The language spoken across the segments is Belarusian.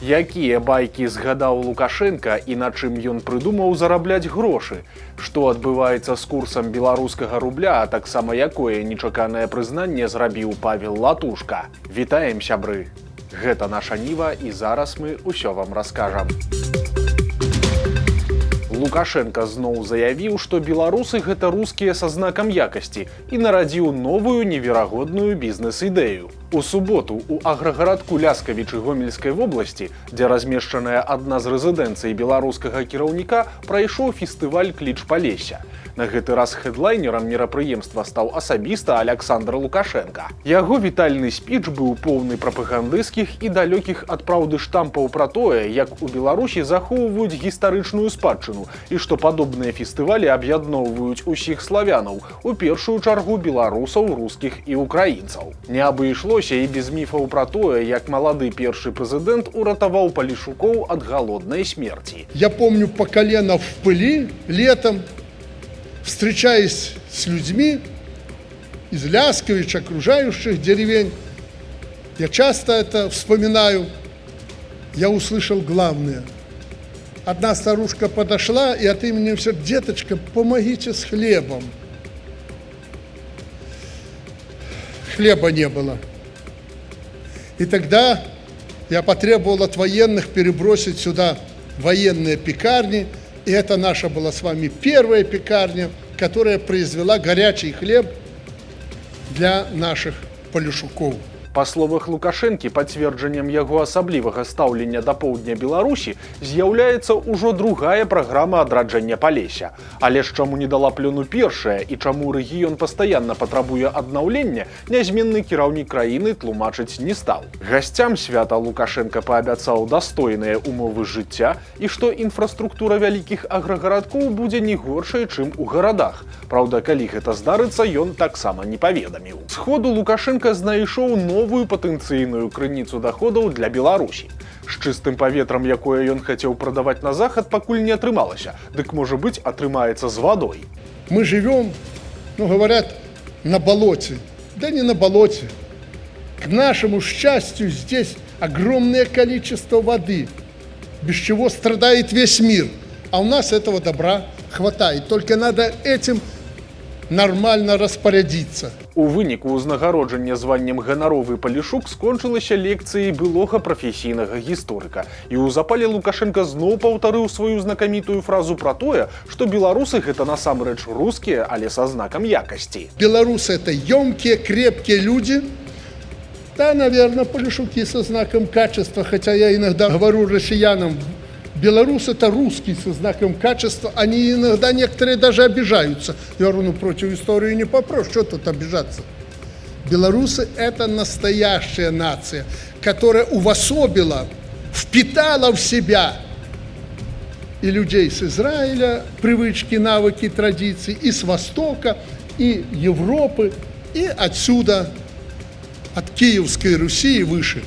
Якія байкі згадаў Лукашенка і на чым ён прыдумаў зарабляць грошы? Што адбываецца з курсам беларускага рубля, а таксама якое нечаканае прызнанне зрабіў Павел Латушка? Вітаем, сябры! Гэта наша Ніва, і зараз мы ўсё вам раскажам. Лукашенко зноў заявіў, што беларусы гэта рускія са знакам якасці і нарадзіў новую неверагодную бізнес-ідэю. У суботу у аграгарадку Ляскавічы Гомельскай вобласці, дзе размешчаная адна з рэзідэнцый беларускага кіраўніка, прайшоў фестываль «Кліч Палесся». На гэты раз хэдлайнерам мерапрыемства стаў асабіста Аляксандр Лукашенка. Яго вітальны спіч быў поўны прапагандысцкіх і далёкіх ад праўды штампаў пра тое, як у Беларусі захоўваюць гістарычную спадчыну і што падобныя фестывалі аб'ядноўваюць усіх славянаў, у першую чаргу беларусаў, рускіх і украінцаў. Не абышлося і без міфаў пра тое, як малады першы прэзідэнт уратаваў палешукоў ад галоднай смерці. Я помню по колено в пыли летом, встречаясь с людьми из Лясковича, окружающих деревень, я часто это вспоминаю, я услышал главное. Одна старушка подошла и от имени всех: деточка, помогите с хлебом. Хлеба не было. И тогда я потребовал от военных перебросить сюда военные пекарни. И это наша была с вами первая пекарня, которая произвела горячий хлеб для наших палешуков. Па словах Лукашэнкі, пацверджаннем яго асаблівага стаўлення да поўдня Беларусі з'яўляецца ўжо другая праграма адраджання Палесся. Але ж чаму не дала плёну першая і чаму рэгіён пастаянна патрабуе аднаўлення, нязменны кіраўнік краіны тлумачыць не стаў. Гасцям свята Лукашенка паабяцаў дастойныя умовы жыцця і што інфраструктура вялікіх аграгарадкоў будзе не горшай, чым у гарадах. Праўда, калі гэта здарыцца, ён таксама не паведаміў. Сходу Лукашенка знайшоў новую патэнцыйную крыніцу даходаў для Беларусі. З чыстым паветрам, якое ён хацеў прадаваць на захад, пакуль не атрымалася. Дык, можа быць, атрымаецца з вадой. Мы живем, говорят, на болоте. Да не на болоте. К нашему счастью, здесь огромное количество воды, без чего страдает весь мир. А у нас этого добра хватает. Только надо этим нормально распорядиться. У выніку ўзнагароджання званнем ганаровы палешук скончылася лекцыяй былога прафесійнага гісторыка. І ў запале Лукашенка зноў паўтарыў сваю знакамітую фразу пра тое, што беларусы гэта насамрэч рускія, але са знакам якасці. Белорусы — это ёмкие, крепкие люди. Да, наверное, палешуки со знаком качества, хотя я иногда говорю россиянам: белорус — это русский со знаком качества. Они иногда, некоторые даже обижаются. Я говорю, ну против истории не попрешь, что тут обижаться? Белорусы — это настоящая нация, которая увособила, впитала в себя и людей с Израиля, привычки, навыки, традиции, и с Востока, и Европы, и отсюда, от Киевской Руси и выше.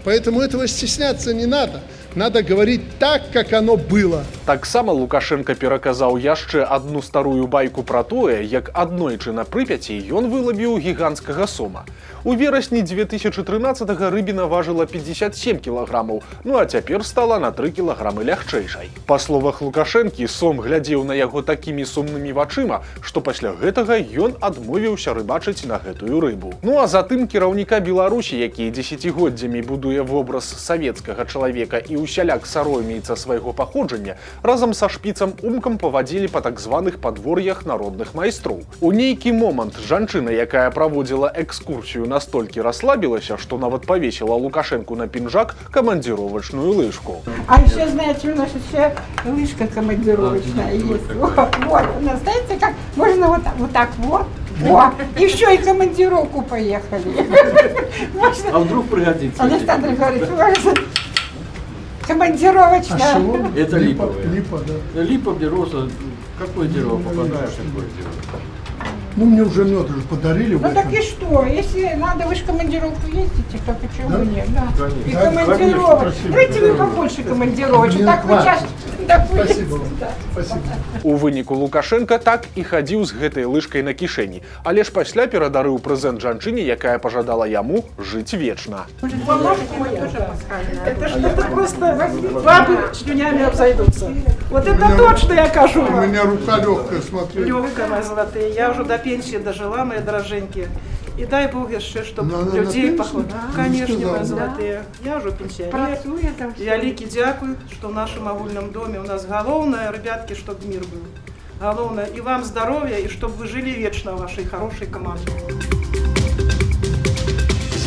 Поэтому этого стесняться не надо. Надо говорить так, как оно было. Таксама Лукашенка пераказаў яшчэ адну старую байку пра тое, як аднойчы на Прыпяці ён вылавіў гіганцкага сома. У верасні 2013-га рыбіна важыла 57 кілаграмаў, ну а цяпер стала на 3 кілаграмы лягчэйшай. Па словах Лукашэнкі, сом глядзеў на яго такімі сумнымі вачыма, што пасля гэтага ён адмовіўся рыбачыць на гэтую рыбу. Ну а затым кіраўніка Беларусі, які дзесяцігоддзямі будуе вобраз савецкага чалавека і усяляк саромеецца свайго паходжання, разам са шпіцам умкам павадзілі па так званых падвор'ях народных майстроў. У нейкі момант жанчына, якая праводзіла экскурсію, настолькі расслабілася, што нават повесила Лукашенку на пинжак командировочную лыжку. А еще, знаете, у нас еще лыжка командировочная есть. Вот, у нас, знаете, как можно вот так вот. О, и все, и командировку поехали. А вдруг пригодится? Александр говорит, можно командировочная. Это липовая. Липа, да. Липа, где роза. Какое дерево попадаешь, такое дерево? Ну, мне уже мед уже подарили. Ну так и что, если надо, вы же командировку ездите, то почему нет? Да. Конечно. И Да, командировочку. конечно, Давайте вы побольше командировочек. Мне Так вы хватит. Спасибо вам. Спасибо. У выніку Лукашенко так і хадзіў з гэтай лыжкай на кішэні, але ж пасля перадарыў прэзэнт жанчыне, якая пажадала яму жыць вечна. Это просто бабы слюнями обзойдутся. Вот это точно я кажу. У меня рука легкая, смотри. Легкая, мои золотые. Я уже до пенсии дожила, мои дороженькие. И дай Бог еще, чтобы людей походу. Конечно, мои золотые. Я уже пенсионер. Я лікі дякую, что в нашем агульном доме у нас головное, ребятки, чтобы мир был. Головное, и вам здоровья, и чтобы вы жили вечно в вашей хорошей команде.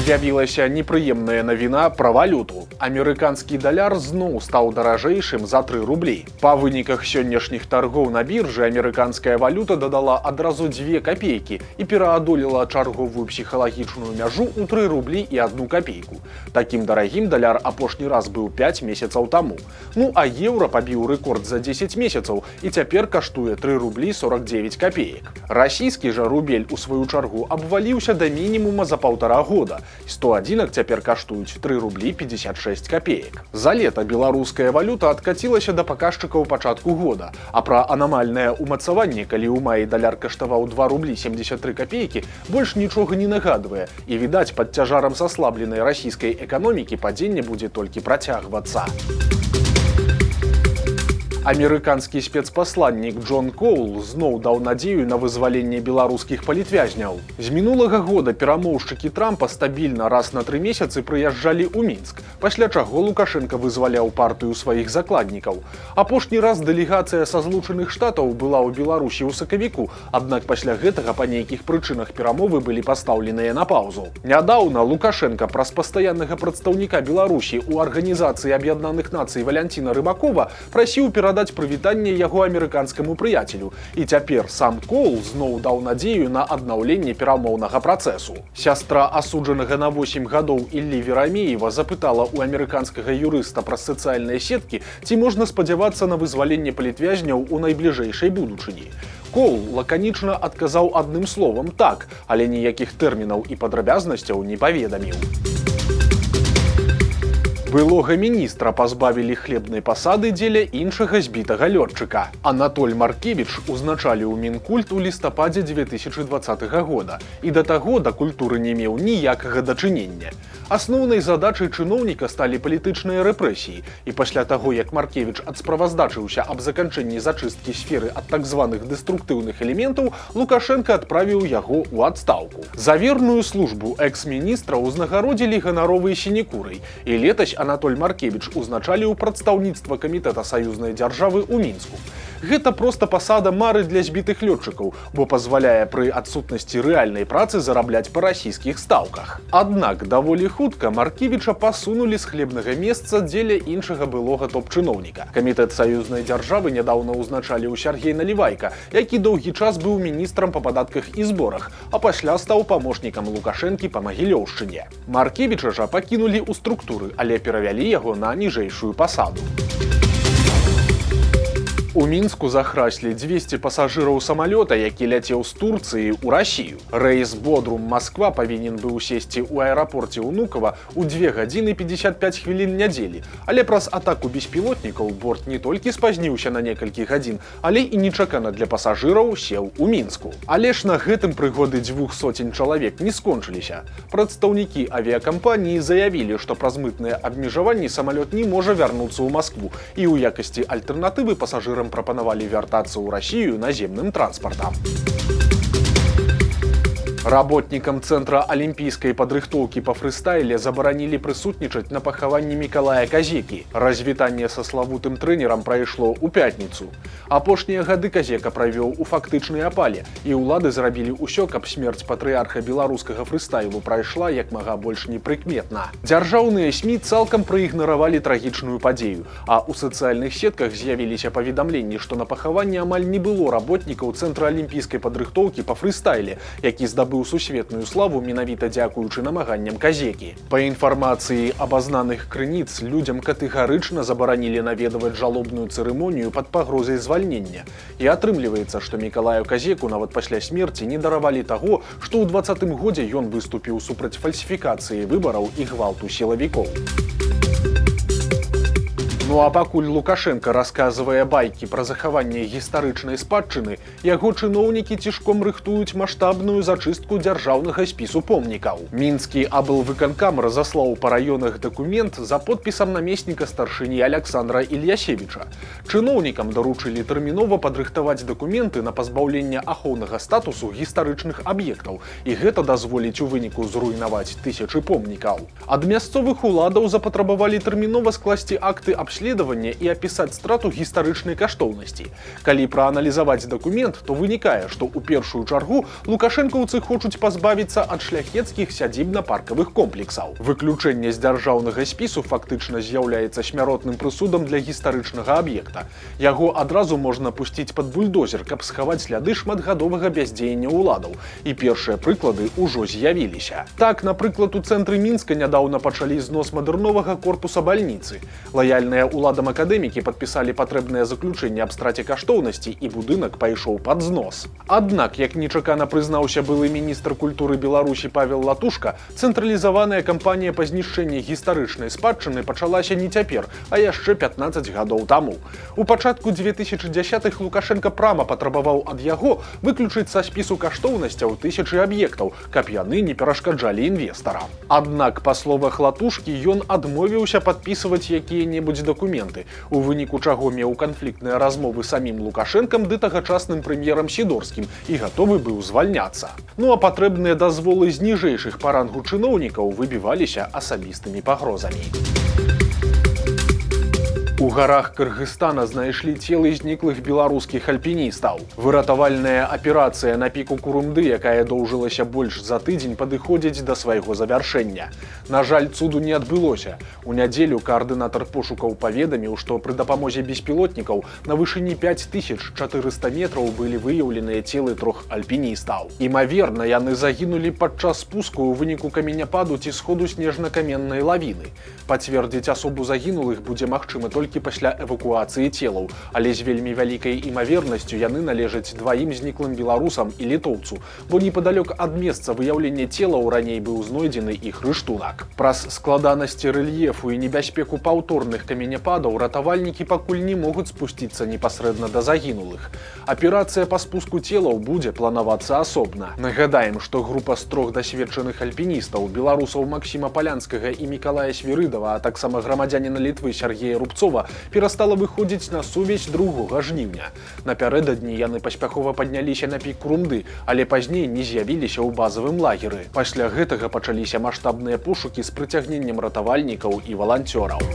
З'явілася непрыемная навіна пра валюту. Амерыканскі даляр зноў стаў даражэйшым за 3 рублі. Па выніках сённяшніх таргоў на біржы амерыканская валюта дадала адразу 2 капейкі і пераадолела чарговую псіхалагічную мяжу ў 3 рублі і 1 капейку. Такім дарагім даляр апошні раз быў 5 месяцаў таму. Ну а еўра пабіў рэкорд за 10 месяцаў і цяпер каштуе 3 рублі 49 капеек. Расійскі жа рубель у сваю чаргу абваліўся да мінімума за 1,5 года. 100 адзінак цяпер каштуюць 3 рублі 56 капеек. За лета беларуская валюта адкацілася да паказчыкаў пачатку года, а пра анамальнае ўмацаванне, калі ў маі даляр каштаваў 2 рублі 73 капейкі, больш нічога не нагадвае, і, відаць, пад цяжарам саслабленай расійскай эканомікі падзенне будзе толькі працягвацца. Амерыканскі спецпасланнік Джон Коул зноў даў надзею на вызваленне беларускіх палітвязняў. З мінулага года перамоўшчыкі Трампа стабільна раз на 3 месяцы прыязджалі ў Мінск, пасля чаго Лукашенко вызваляў партыю сваіх закладнікаў. Апошні раз дэлегацыя са Злучаных Штатаў была ў Беларусі ў сакавіку, аднак пасля гэтага па нейкіх прычынах перамовы былі пастаўленыя на паўзу. Нядаўна Лукашенко праз пастаяннага прадстаўніка Беларусі ў Арганізацыі Аб'яднаных Нацый Валянціна Рыбакова прасіў перадаць прывітанне яго амерыканскаму прыяцелю. І цяпер сам Коул зноў даў надзею на аднаўленне перамоўнага працэсу. Сястра асуджанага на 8 гадоў Іллі Верамеева запытала ў амерыканскага юрыста праз сацыяльныя сеткі, ці можна спадзявацца на вызваленне палітвязняў у найбліжэйшай будучыні. Коул лаканічна адказаў адным словам «так», але ніякіх тэрмінаў і падрабязнасцяў не паведаміў. Былога міністра пазбавілі хлебнай пасады дзеля іншага збітага лётчыка. Анатоль Маркевіч узначаліў Мінкульт у лістападзе 2020 года і да таго да культуры не меў ніякага дачынення. Асноўнай задачай чыноўніка сталі палітычныя рэпрэсіі, і пасля таго, як Маркевіч адсправаздачыўся аб заканчэнні зачысткі сферы ад так званых дэструктыўных элементаў, Лукашенко адправіў яго ў адстаўку. За верную службу экс-міністра ўзнагародзілі ганаровай сінекурай, і летась Анатоль Маркевіч узначаліў прадстаўніцтва камітэта саюзнай дзяржавы ў Мінску. Гэта проста пасада мары для збітых лётчыкаў, бо пазваляе пры адсутнасці рэальнай працы зарабляць па расійскіх стаўках. Аднак даволі хутка Маркевіча пасунулі з хлебнага месца дзеля іншага былога топ-чыноўніка. Камітэт саюзнай дзяржавы нядаўна ўзначаліў Сяргей Налівайка, які доўгі час быў міністрам па падатках і зборах, а пасля стаў памочнікам Лукашэнкі па Магілёўшчыне. Маркевіча жа пакінулі ў структуры, але перавялі яго на ніжэйшую пасаду. У Мінску захраслі 200 пасажыраў самалёта, які ляцеў з Турцыі ў Расію. Рэйс Бодрум-Масква павінен быў сесці ў аэрапорце Унукова ў 2 гадзіны 55 хвілін нядзелі. Але праз атаку беспілотнікаў борт не толькі спазніўся на некалькі гадзін, але і нечакана для пасажыраў сеў у Мінску. Але ж на гэтым прыгоды 200 чалавек не скончыліся. Прадстаўнікі авіякампаніі заявілі, што праз мытныя абмежаванні самалёт не можа вярнуцца ў Маскву, і ў якасці альтэрнатывы пасажырам прапанавалі вяртацца ў Расію наземным транспартам. Работнікам Цэнтра алімпійскай падрыхтоўкі па фрыстайле забаранілі прысутнічаць на пахаванні Мікалая Казекі. Развітанне са славутым трэнерам прайшло ў пятніцу. Апошнія гады Казека правёў у фактычнай апале, і ўлады зрабілі ўсё, каб смерць патрыарха беларускага фрыстайлу прайшла як мага больш непрыкметна. Дзяржаўныя СМІ цалкам праігнаравалі трагічную падзею, а ў сацыяльных сетках з'явіліся паведамленні, што на пахаванні амаль не было работнікаў Цэнтра алімпійскай падрыхтоўкі па фрыстайле, які быў сусветную славу менавіта дзякуючы намаганням Казекі. Па інфармацыі абазнаных крыніц, людзям катэгарычна забаранілі наведаваць жалобную цырымонію пад пагрозай звальнення. І атрымліваецца, што Мікалаю Казеку нават пасля смерці не даравалі таго, што ў 2020 годзе ён выступіў супраць фальсіфікацыі выбараў і гвалту сілавікоў. Ну а пакуль Лукашенко расказвае байкі пра захаванне гістарычнай спадчыны, яго чыноўнікі цішком рыхтуюць маштабную зачыстку дзяржаўнага спісу помнікаў. Мінскі аблвыканкам разаслаў па раёнах дакумент за подпісам намесніка старшыні Александра Ільясевіча. Чыноўнікам даручылі тэрмінова падрыхтаваць дакументы на пазбаўленне ахоўнага статусу гістарычных аб'ектаў, і гэта дазволіць у выніку зруйнаваць тысячы помнікаў. Ад мясцовых уладаў запатрабавалі тэрмінова скласці акты абследавання і апісаць страту гістарычнай каштоўнасці. Калі прааналізаваць дакумент, то вынікае, што ў першую чаргу лукашэнкаўцы хочуць пазбавіцца ад шляхецкіх сядзібна-паркавых комплексаў. Выключэнне з дзяржаўнага спісу фактычна з'яўляецца смяротным прысудам для гістарычнага аб'екта. Яго адразу можна пусціць пад бульдозер, каб схаваць сляды шматгадовага бяздзеяння ўладаў. І першыя прыклады ўжо з'явіліся. Так, напрыклад, у цэнтры Мінска нядаўна пачалі знос мадэрновага корпуса бальніцы. Лаяльныя ўладам акадэмікі падпісалі патрэбнае заключэнне аб страце каштоўнасці, і будынак пайшоў пад знос. Аднак, як нечакана прызнаўся былы міністр культуры Беларусі Павел Латушка, цэнтралізаваная кампанія па знішчэнні гістарычнай спадчыны пачалася не цяпер, а яшчэ 15 гадоў таму. У пачатку 2010-х Лукашенко прама патрабаваў ад яго выключыць са спісу каштоўнасцяў тысячы аб'ектаў, каб яны не перашкаджалі інвестарам. Аднак, па словах Латушкі, ён адмовіўся падпісваць якія-небудзь дакументы, у выніку чаго меў канфліктныя размовы самім Лукашэнкам ды тагачасным прэм'ерам Сідорскім і гатовы быў звальняцца. Ну а патрэбныя дазволы з ніжэйшых па рангу чыноўнікаў выбіваліся асабістымі пагрозамі. У гарах Кыргызстана знайшлі целы зніклых беларускіх альпіністаў. Выратавальная аперацыя на піку Курумды, якая доўжылася больш за тыдзень, падыходзіць да свайго завяршэння. На жаль, цуду не адбылося. У нядзелю каардынатар пошукаў паведаміў, што пры дапамозе беспілотнікаў на вышыні 5400 метраў былі выяўленыя целы 3 альпіністаў. Імаверна, яны загінулі падчас спуску ў выніку каменяпаду ці сходу снежна-каменнай лавіны. Пацвердзіць асобу загінулых будзе магчыма толькі пасля эвакуацыі целаў, але з вельмі вялікай імавернасцю яны належаць дваім зніклым беларусам і літоўцу, бо непадалёк ад месца выяўлення целаў раней быў знойдзены іх рыштунак. Праз складанасці рэльефу і небяспеку паўторных каменяпадаў ратавальнікі пакуль не могуць спусціцца непасрэдна да загінулых. Аперацыя па спуску целаў будзе планавацца асобна. Нагадаем, што група з 3 дасведчаных альпіністаў, беларусаў Максіма Палянскага і Мікалая Свірыдава, а таксама грамадзяніна Літвы Сергея Рубцова, перастала выходзіць на сувязь 2 жніўня. Напярэдадні яны паспяхова падняліся на пік Курумды, але пазней не з'явіліся ў базавым лагеры. Пасля гэтага пачаліся маштабныя пошукі з прыцягненнем ратавальнікаў і валанцёраў.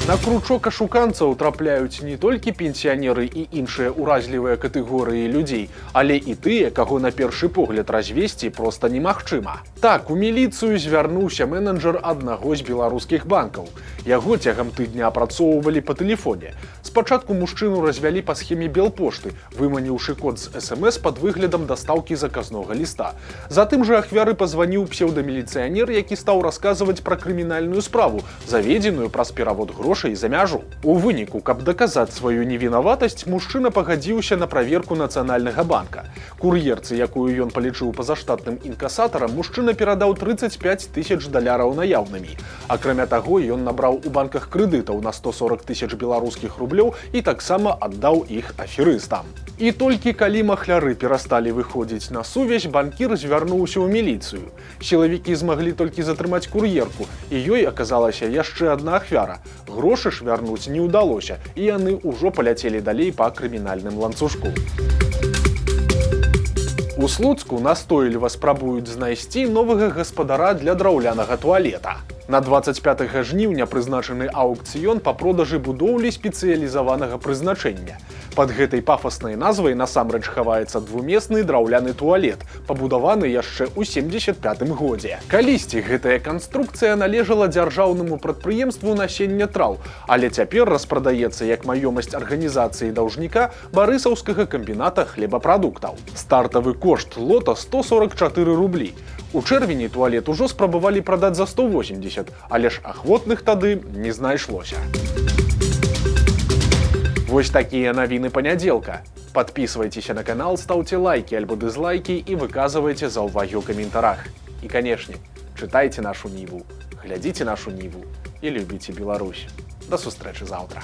На кручок ашуканцаў трапляюць не толькі пенсіянеры і іншыя ўразлівыя катэгорыі людзей, але і тыя, каго на першы погляд развесці проста немагчыма. Так, у міліцыю звярнуўся менеджер аднаго з беларускіх банкаў. Яго цягам тыдня апрацоўвалі па тэлефоне. Спачатку мужчыну развялі па схеме белпошты, выманіўшы код з СМС пад выглядам дастаўкі заказнога ліста. Затым жа ахвяры пазваніў псеўдаміліцыянер, які стаў расказваць пра крымінальную справу, заведзеную праз перавод грошай за мяжу. У выніку, каб даказаць сваю невінаватасць, мужчына пагадзіўся на праверку Нацыянальнага банка. Кур'ерцы, якую ён палічыў пазаштатным інкасатарам, мужчына перадаў 35 000 даляраў наяўнымі. Акрамя таго, ён набраў у банках крэдытаў на 140 000 беларускіх рублёў і таксама аддаў іх аферыстам. І толькі калі махляры перасталі выходзіць на сувязь, банкір звярнуўся ў міліцыю. Сілавікі змаглі толькі затрымаць кур'ерку, і ёй аказалася яшчэ адна ахвяра. Грошы ж вярнуць не ўдалося, і яны ўжо паляцелі далей па крымінальным ланцужку. У Слуцку настойліва спрабуюць знайсці новага гаспадара для драўлянага туалета. На 25 жніўня прызначаны аўкцыён па продажы будоўлі спецыялізаванага прызначэння. Пад гэтай пафаснай назвай насамрэч хаваецца двумесны драўляны туалет, пабудаваны яшчэ ў 75-м годзе. Калісьці гэтая канструкцыя належала дзяржаўнаму прадпрыемству насення траў, але цяпер распрадаецца як маёмасць арганізацыі даўжніка барысаўскага камбіната хлебапрадуктаў. Стартавы кошт лота 144 рублі. У чэрвені туалет ужо спрабавалі прадаць за 180, але ж ахвотных тады не знайшлося. Вось такія навіны панядзелка. Падпісвайцеся на канал, стаўце лайкі альбо дызлайкі і выказвайце заўвагі ў каментарах. І, канешне, чытайце нашу Ніву, глядзіце нашу Ніву і любіце Беларусь. Да сустрэчы заўтра.